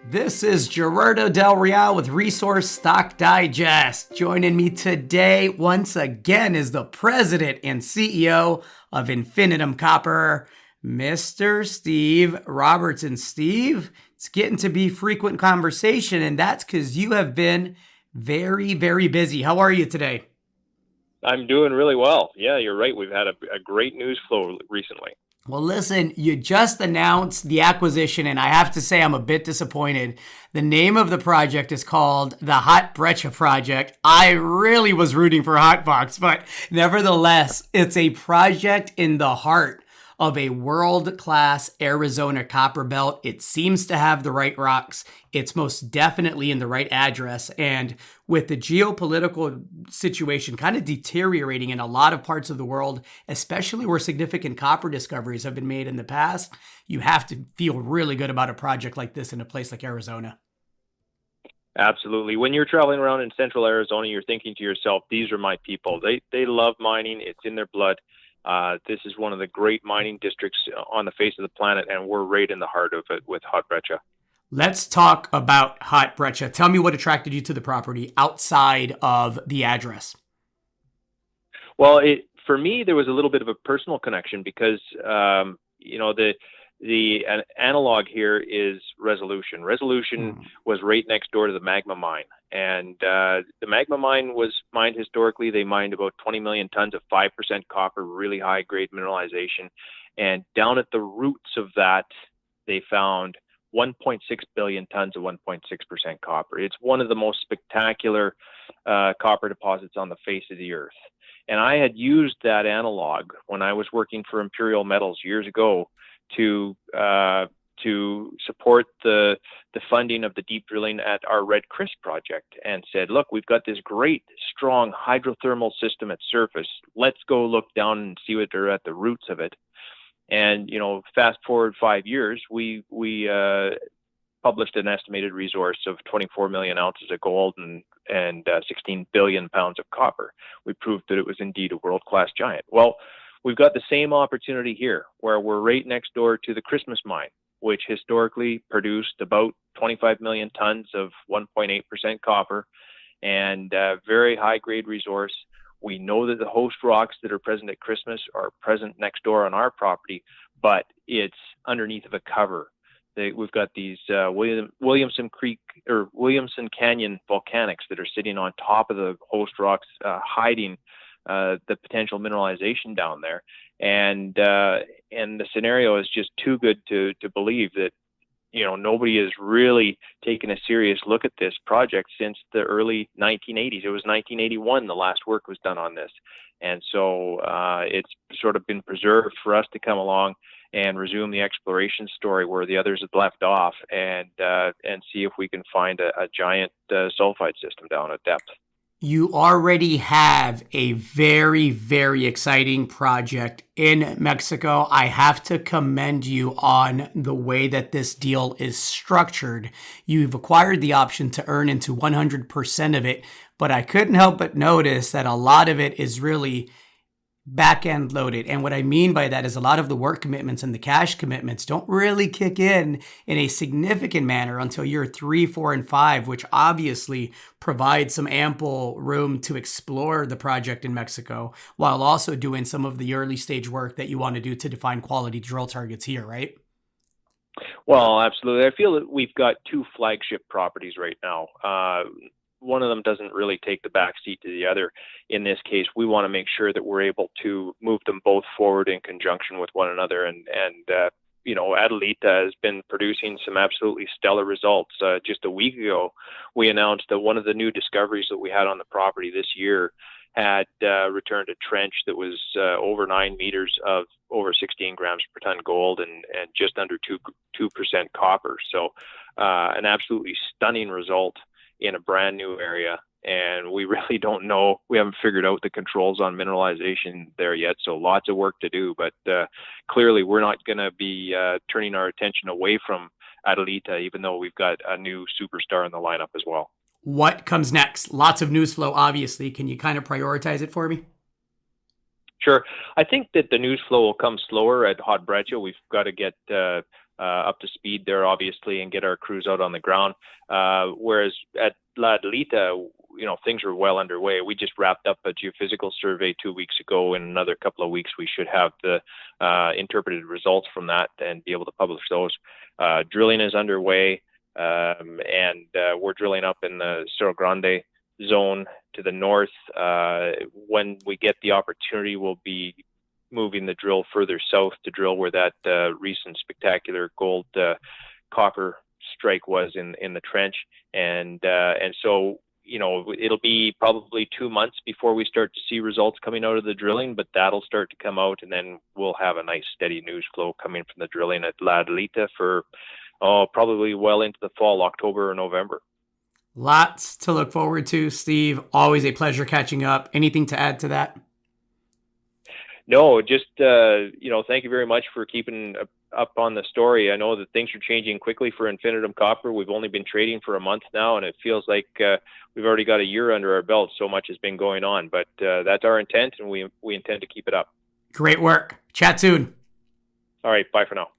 This is Gerardo Del Real with Resource Stock Digest. Joining me today once again is the president and CEO of Infinitum Copper, Mr. Steve Robertson. Steve, it's getting to be frequent conversation, and that's because you have been very, very busy. How are you today? I'm doing really well. Yeah, you're right. We've had a great news flow recently. Well, listen, you just announced the acquisition, and I have to say I'm a bit disappointed. The name of the project is called the Hot Breccia Project. I really was rooting for Hotbox, but nevertheless, it's a project in the heart of a world-class Arizona copper belt. It seems to have the right rocks. It's most definitely in the right address. And with the geopolitical situation kind of deteriorating in a lot of parts of the world, especially where significant copper discoveries have been made in the past, you have to feel really good about a project like this in a place like Arizona. Absolutely. When you're traveling around in central Arizona, you're thinking to yourself, these are my people. They love mining. It's in their blood. This is one of the great mining districts on the face of the planet, and we're right in the heart of it with Hot Breccia. Let's talk about Hot Breccia. Tell me what attracted you to the property outside of the address. Well, for me, there was a little bit of a personal connection because, the analog here is Resolution. Resolution was right next door to the Magma mine. And the Magma mine was mined historically. They mined about 20 million tons of 5% copper, really high grade mineralization. And down at the roots of that, they found 1.6 billion tons of 1.6% copper. It's one of the most spectacular copper deposits on the face of the earth. And I had used that analog when I was working for Imperial Metals years ago to support the funding of the deep drilling at our Red Chris project, and said, look, we've got this great, strong hydrothermal system at surface. Let's go look down and see what are at the roots of it. And, fast forward 5 years, we published an estimated resource of 24 million ounces of gold and 16 billion pounds of copper. We proved that it was indeed a world-class giant. Well, we've got the same opportunity here, where we're right next door to the Christmas mine, which historically produced about 25 million tons of 1.8% copper and very high-grade resource. We know that the host rocks that are present at Christmas are present next door on our property, but it's underneath of a cover. We've got these Williamson Canyon volcanics that are sitting on top of the host rocks, hiding the potential mineralization down there, and the scenario is just too good to believe that nobody has really taken a serious look at this project since the early 1980s. It was 1981 the last work was done on this, and so it's sort of been preserved for us to come along and resume the exploration story where the others had left off, and see if we can find a giant sulfide system down at depth. You already have a very, very exciting project in Mexico. I have to commend you on the way that this deal is structured. You've acquired the option to earn into 100% of it, but I couldn't help but notice that a lot of it is really back-end loaded. And what I mean by that is a lot of the work commitments and the cash commitments don't really kick in a significant manner until year 3, 4, and 5, which obviously provides some ample room to explore the project in Mexico while also doing some of the early stage work that you want to do to define quality drill targets here, right? Well, absolutely. I feel that we've got two flagship properties right now. One of them doesn't really take the back seat to the other. In this case, we want to make sure that we're able to move them both forward in conjunction with one another. And Adelita has been producing some absolutely stellar results. Just a week ago, we announced that one of the new discoveries that we had on the property this year had returned a trench that was over 9 meters of over 16 grams per ton gold and just under 2% copper. So an absolutely stunning result in a brand new area, and we really don't know. We haven't figured out the controls on mineralization there yet, so lots of work to do. But clearly, we're not going to be turning our attention away from Adelita, even though we've got a new superstar in the lineup as well. What comes next? Lots of news flow, obviously. Can you kind of prioritize it for me? Sure. I think that the news flow will come slower at Hot Breccia. We've got to get up to speed there, obviously, and get our crews out on the ground. Whereas at La Delita, things are well underway. We just wrapped up a geophysical survey 2 weeks ago. In another couple of weeks, we should have the interpreted results from that and be able to publish those. Drilling is underway, and we're drilling up in the Cerro Grande zone to the north. When we get the opportunity, we'll be moving the drill further south to drill where that recent spectacular gold copper strike was in the trench, and so it'll be probably 2 months before we start to see results coming out of the drilling, but that'll start to come out, and then we'll have a nice steady news flow coming from the drilling at La Delita for probably well into the fall, October or November. Lots to look forward to, Steve. Always a pleasure catching up. Anything to add to that? No, just, thank you very much for keeping up on the story. I know that things are changing quickly for Infinitum Copper. We've only been trading for a month now, and it feels like we've already got a year under our belt. So much has been going on, but that's our intent, and we intend to keep it up. Great work. Chat soon. All right. Bye for now.